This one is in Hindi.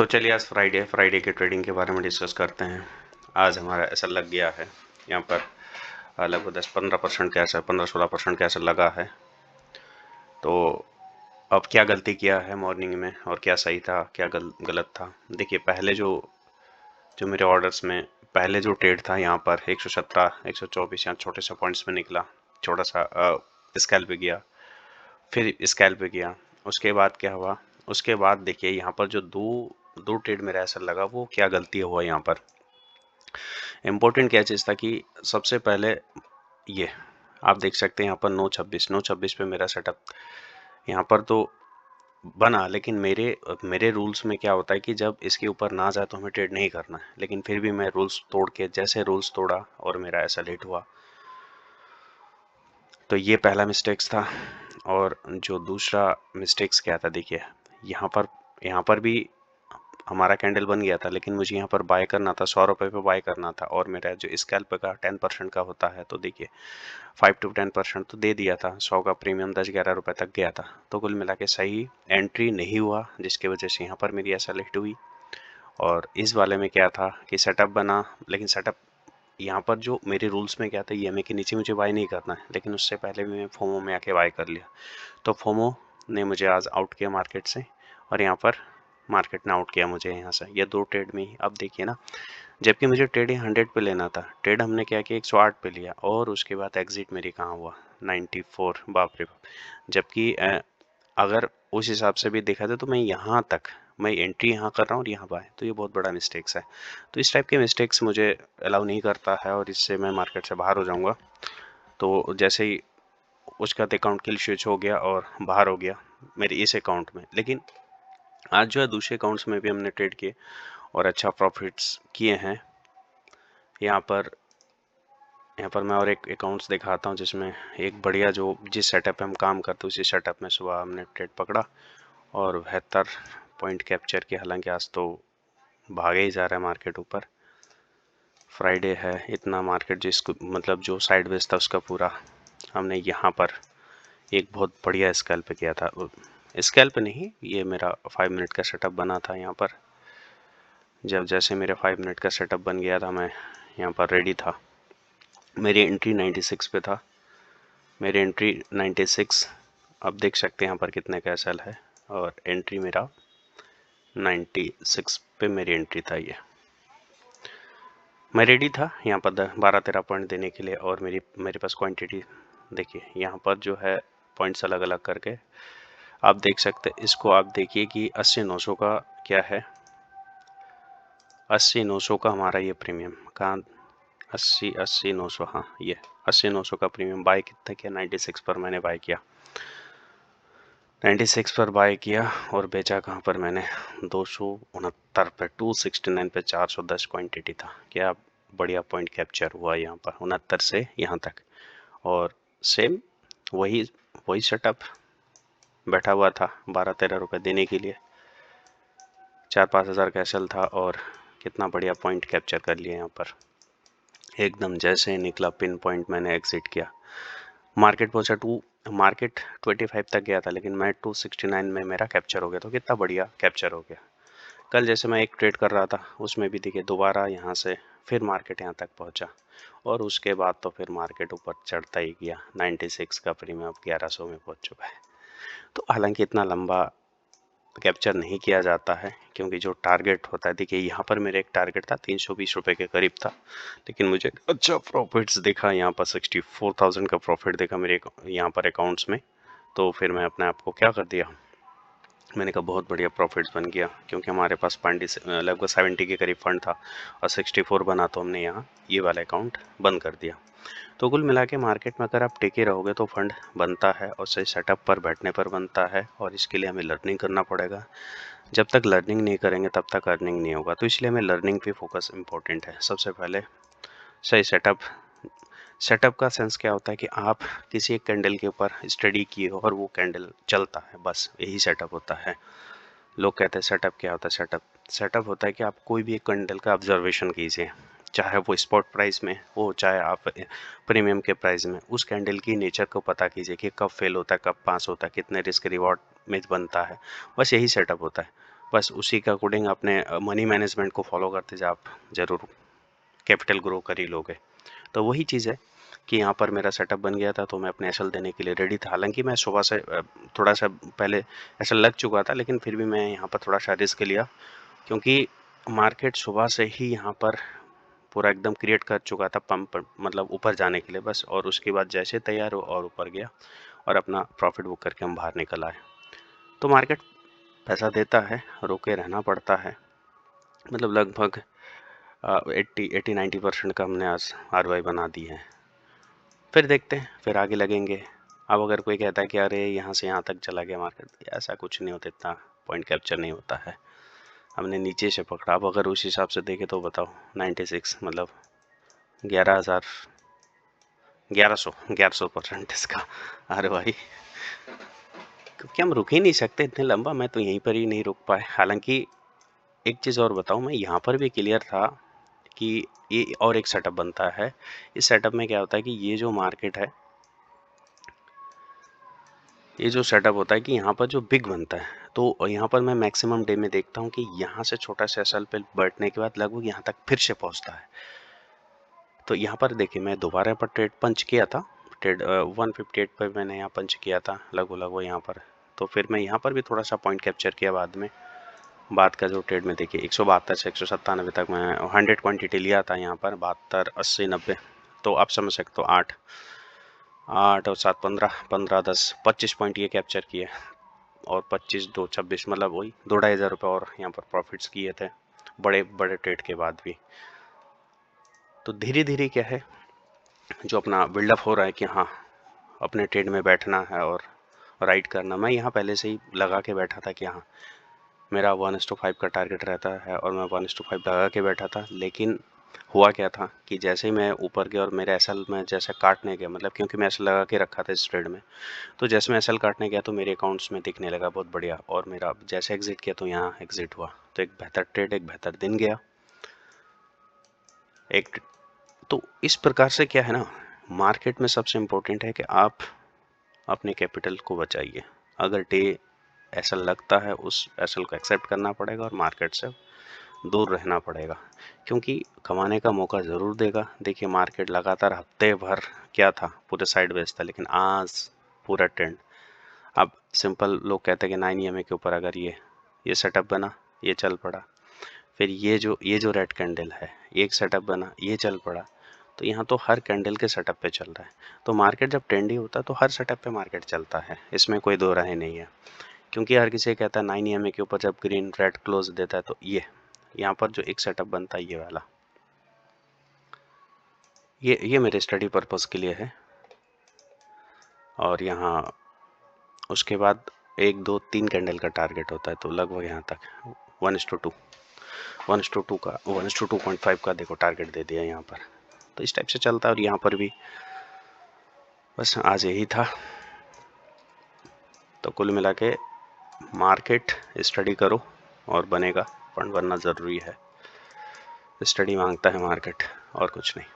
तो चलिए आज फ्राइडे के ट्रेडिंग के बारे में डिस्कस करते हैं। आज हमारा ऐसा लग गया है यहाँ पर लगभग 10-15% का ऐसा 15-16% का ऐसा लगा है। तो अब क्या गलती किया है मॉर्निंग में और क्या सही था क्या गलत था। देखिए पहले जो जो मेरे ऑर्डर्स में पहले जो ट्रेड था यहाँ पर 117 124 यहाँ छोटे से पॉइंट्स में निकला, छोटा सा स्कैल्प पे गया, फिर स्कैल्प पे गया। उसके बाद क्या हुआ, उसके बाद देखिए यहाँ पर जो दो ट्रेड मेरा ऐसा लगा वो क्या गलती हुआ यहाँ पर। इम्पोर्टेंट क्या चीज़ था कि सबसे पहले ये आप देख सकते हैं यहाँ पर 926 पे मेरा सेटअप यहाँ पर तो बना, लेकिन मेरे रूल्स में क्या होता है कि जब इसके ऊपर ना जाए तो हमें ट्रेड नहीं करना है, लेकिन फिर भी मैं रूल्स तोड़ के जैसे रूल्स तोड़ा और मेरा ऐसा लेट हुआ। तो ये पहला मिस्टेक्स था। और जो दूसरा मिस्टेक्स क्या था, देखिए यहाँ पर भी हमारा कैंडल बन गया था, लेकिन मुझे यहाँ पर बाय करना था, 100 रुपये पे बाय करना था और मेरा जो स्कैल्प का 10% का होता है, तो देखिए 5 to 10% तो दे दिया था। 100 का प्रीमियम 10-11 रुपये तक गया था। तो कुल मिला के सही एंट्री नहीं हुआ, जिसकी वजह से यहाँ पर मेरी ऐसा लिस्ट हुई। और इस वाले में क्या था कि सेटअप बना, लेकिन सेटअप यहाँ पर जो मेरे रूल्स में क्या था, EMA के नीचे मुझे बाय नहीं करना है, लेकिन उससे पहले भी मैं फोमो में आके बाय कर लिया। तो फोमो ने मुझे आज आउट किया मार्केट से और यहाँ पर मार्केट ने आउट किया मुझे यहाँ से। ये दो ट्रेड में ही अब देखिए ना, जबकि मुझे ट्रेड 100 पे लेना था, ट्रेड हमने क्या किया 108 पे लिया और उसके बाद एग्जिट मेरी कहाँ हुआ 94। बाप रे बाप। जबकि अगर उस हिसाब से भी देखा जाए तो मैं यहाँ तक मैं एंट्री यहाँ कर रहा हूँ और यहाँ बाय, तो ये बहुत बड़ा मिस्टेक्स है। तो इस टाइप के मिस्टेक्स मुझे अलाउ नहीं करता है और इससे मैं मार्केट से बाहर हो जाऊँगा। तो जैसे ही उसका अकाउंट किल स्विच हो गया और बाहर हो गया मेरे इस अकाउंट में, लेकिन आज जो है दूसरे अकाउंट्स में भी हमने ट्रेड किए और अच्छा प्रॉफिट्स किए हैं। यहाँ पर मैं और एक अकाउंट्स दिखाता हूँ जिसमें एक बढ़िया जो जिस सेटअप पे हम काम करते हैं उसी सेटअप में सुबह हमने ट्रेड पकड़ा और 72 पॉइंट कैप्चर किया। हालांकि आज तो भागे ही जा रहा है मार्केट ऊपर, फ्राइडे है, इतना मार्केट जिसको मतलब जो साइडवेज था उसका पूरा हमने यहाँ पर एक बहुत बढ़िया स्कैल्प किया था। स्कैल्प नहीं, ये मेरा 5 मिनट का सेटअप बना था। यहाँ पर जब जैसे मेरे 5 मिनट का सेटअप बन गया था, मैं यहाँ पर रेडी था। मेरी एंट्री 96 पे था, मेरी एंट्री 96, अब देख सकते हैं यहाँ पर कितने का एसएल है और एंट्री मेरा 96 पे मेरी एंट्री था। ये मैं रेडी था यहाँ पर 12-13 पॉइंट देने के लिए और मेरे पास क्वांटिटी देखिए यहाँ पर जो है पॉइंट्स अलग अलग करके आप देख सकते हैं। इसको आप देखिए कि 80-900 का क्या है, 80-900 का हमारा ये प्रीमियम कहाँ 80-900, हाँ ये 80-900 का प्रीमियम बाय कितना किया 96 पर मैंने बाय किया, 96 पर बाय किया और बेचा कहाँ पर मैंने 269 पे 269 पे 410 क्वांटिटी था। क्या बढ़िया पॉइंट कैप्चर हुआ यहाँ पर 69 से यहाँ तक। और सेम वही वही सेटअप बैठा हुआ था 12-13 रुपये देने के लिए, 4-5 हज़ार का एसएल था और कितना बढ़िया पॉइंट कैप्चर कर लिया यहाँ पर। एकदम जैसे निकला पिन पॉइंट मैंने एग्जिट किया। मार्केट पहुंचा मार्केट 25 तक गया था, लेकिन मैं 269 में मेरा कैप्चर हो गया। तो कितना बढ़िया कैप्चर हो गया। कल जैसे मैं एक ट्रेड कर रहा था उसमें भी देखिए दोबारा यहाँ से फिर मार्केट यहाँ तक पहुंचा और उसके बाद तो फिर मार्केट ऊपर चढ़ता ही गया। 96 का प्रीमियम अब 1100 में पहुंच चुका है। तो हालांकि इतना लंबा कैप्चर नहीं किया जाता है क्योंकि जो टारगेट होता है, देखिए यहाँ पर मेरा एक टारगेट था 320 रुपये के करीब था, लेकिन मुझे अच्छा प्रॉफिट्स दिखा यहाँ पर 64,000 का प्रॉफिट देखा मेरे यहाँ पर अकाउंट्स में। तो फिर मैं अपने आप को क्या कर दिया, मैंने कहा बहुत बढ़िया प्रॉफिट्स बन गया क्योंकि हमारे पास फंड लगभग 70 के करीब फंड था और 64 बना तो हमने यहाँ ये वाला अकाउंट बंद कर दिया। तो कुल मिला के मार्केट में अगर आप टिके रहोगे तो फंड बनता है और सही सेटअप पर बैठने पर बनता है और इसके लिए हमें लर्निंग करना पड़ेगा। जब तक लर्निंग नहीं करेंगे तब तक अर्निंग नहीं होगा। तो इसलिए हमें लर्निंग पे फोकस इम्पोर्टेंट है। सबसे पहले सही सेटअप का सेंस क्या होता है कि आप किसी एक कैंडल के ऊपर स्टडी किए हो और वो कैंडल चलता है, बस यही सेटअप होता है। लोग कहते हैं सेटअप क्या होता है, सेटअप होता है कि आप कोई भी एक कैंडल का ऑब्जर्वेशन कीजिए, चाहे वो स्पॉट प्राइस में हो चाहे आप प्रीमियम के प्राइस में, उस कैंडल की नेचर को पता कीजिए कि कब फेल होता है कब पास होता है, कितने रिस्क रिवॉर्ड में बनता है, बस यही सेटअप होता है। बस उसी के अकॉर्डिंग अपने मनी मैनेजमेंट को फॉलो करते जाओ, आप ज़रूर कैपिटल ग्रो कर ही लोगे। तो वही चीज़ है कि यहाँ पर मेरा सेटअप बन गया था, तो मैं अपने एसएल देने के लिए रेडी था। हालांकि मैं सुबह से थोड़ा सा पहले एसएल लग चुका था, लेकिन फिर भी मैं यहाँ पर थोड़ा सा रिस्क लिया, क्योंकि मार्केट सुबह से ही यहाँ पर पूरा एकदम क्रिएट कर चुका था पंप, मतलब ऊपर जाने के लिए बस। और उसके बाद जैसे तैयार हो और ऊपर गया और अपना प्रॉफिट बुक करके हम बाहर निकल आए। तो मार्केट पैसा देता है, रोके रहना पड़ता है। मतलब लगभग 80-90% का हमने आज आरओआई बना दी है। फिर देखते हैं, फिर आगे लगेंगे। अब अगर कोई कहता है कि अरे यहाँ से यहाँ तक चला गया मार्केट, ऐसा कुछ नहीं होता, इतना पॉइंट कैप्चर नहीं होता है। हमने नीचे से पकड़ा। अब अगर उस हिसाब से देखें तो बताओ 96 मतलब 1100% इसका आरओआई, क्योंकि हम रुक ही नहीं सकते इतने लंबा। मैं तो यहीं पर ही नहीं रुक पाए। हालांकि एक चीज़ और बताऊँ, मैं यहाँ पर भी क्लियर था कि ये और एक सेटअप बनता है। इस सेटअप में क्या होता है कि ये जो मार्केट है, ये जो सेटअप होता है कि यहाँ पर जो बिग बनता है, तो यहाँ पर मैं मैक्सिमम डे में देखता हूँ कि यहाँ से छोटा सा एसएल पे बैठने के बाद लगभग यहाँ तक फिर से पहुँचता है। तो यहाँ पर देखिए, मैं दोबारा पर ट्रेड पंच किया था, ट्रेड 158 पर मैंने यहाँ पंच किया था लगभग यहाँ पर। तो फिर मैं यहाँ पर भी थोड़ा सा पॉइंट कैप्चर किया बाद में। बाद का जो ट्रेड में देखिए 172 से 197 तक मैं 100 क्वांटिटी लिया था यहाँ पर, 72, 80, 90। तो आप समझ सकते हो 8 और 7, 15, 15, 10, 25 पॉइंट ये कैप्चर किए। और 25, 2, 26, मतलब वही 2-2.5 हज़ार रुपये और यहाँ पर प्रॉफिट्स किए थे, बड़े बड़े ट्रेड के बाद भी। तो धीरे धीरे क्या है, जो अपना बिल्डअप हो रहा है कि हाँ अपने ट्रेड में बैठना है और राइड करना। मैं यहाँ पहले से ही लगा के बैठा था कि हाँ मेरा 1:5 का टारगेट रहता है, और मैं 1:5 लगा के बैठा था। लेकिन हुआ क्या था कि जैसे ही मैं ऊपर गया और मेरे एसएल में जैसे काटने गया, मतलब क्योंकि मैं एसएल लगा के रखा था इस ट्रेड में, तो जैसे मैं एसएल काटने गया तो मेरे अकाउंट्स में दिखने लगा बहुत बढ़िया, और मेरा जैसे एग्जिट किया तो यहाँ एग्जिट हुआ। तो एक बेहतर ट्रेड, एक बेहतर दिन गया एक। तो इस प्रकार से क्या है ना, मार्केट में सबसे इम्पोर्टेंट है कि आप अपने कैपिटल को बचाइए। अगर डे एसएल लगता है, उस एसएल को एक्सेप्ट करना पड़ेगा और मार्केट से दूर रहना पड़ेगा, क्योंकि कमाने का मौका ज़रूर देगा। देखिए मार्केट लगातार हफ्ते भर क्या था, पूरे साइडवेज था, लेकिन आज पूरा ट्रेंड। अब सिंपल लोग कहते हैं कि 9 EMA के ऊपर अगर ये सेटअप बना, ये चल पड़ा, फिर ये जो रेड कैंडल है, एक सेटअप बना, ये चल पड़ा। तो यहाँ तो हर कैंडल के सेटअप पे चल रहा है। तो मार्केट जब ट्रेंडी होता है तो हर सेटअप पे मार्केट चलता है, इसमें कोई दो राय नहीं है। क्योंकि हर किसी कहता है 9 EMA के ऊपर जब ग्रीन रेड क्लोज देता है, तो ये यहाँ पर जो एक सेटअप बनता है ये वाला, ये मेरे स्टडी पर्पस के लिए है। और यहाँ उसके बाद 1, 2, 3 कैंडल का टारगेट होता है, तो लगभग यहाँ तक 1:2 1:2 का 1:2.5 का देखो टारगेट दे दिया यहाँ पर। तो इस टाइप से चलता है। और यहाँ पर भी बस आज यही था। तो कुल मिला के मार्केट स्टडी करो और बनेगा, फंड बनना ज़रूरी है। स्टडी मांगता है मार्केट, और कुछ नहीं।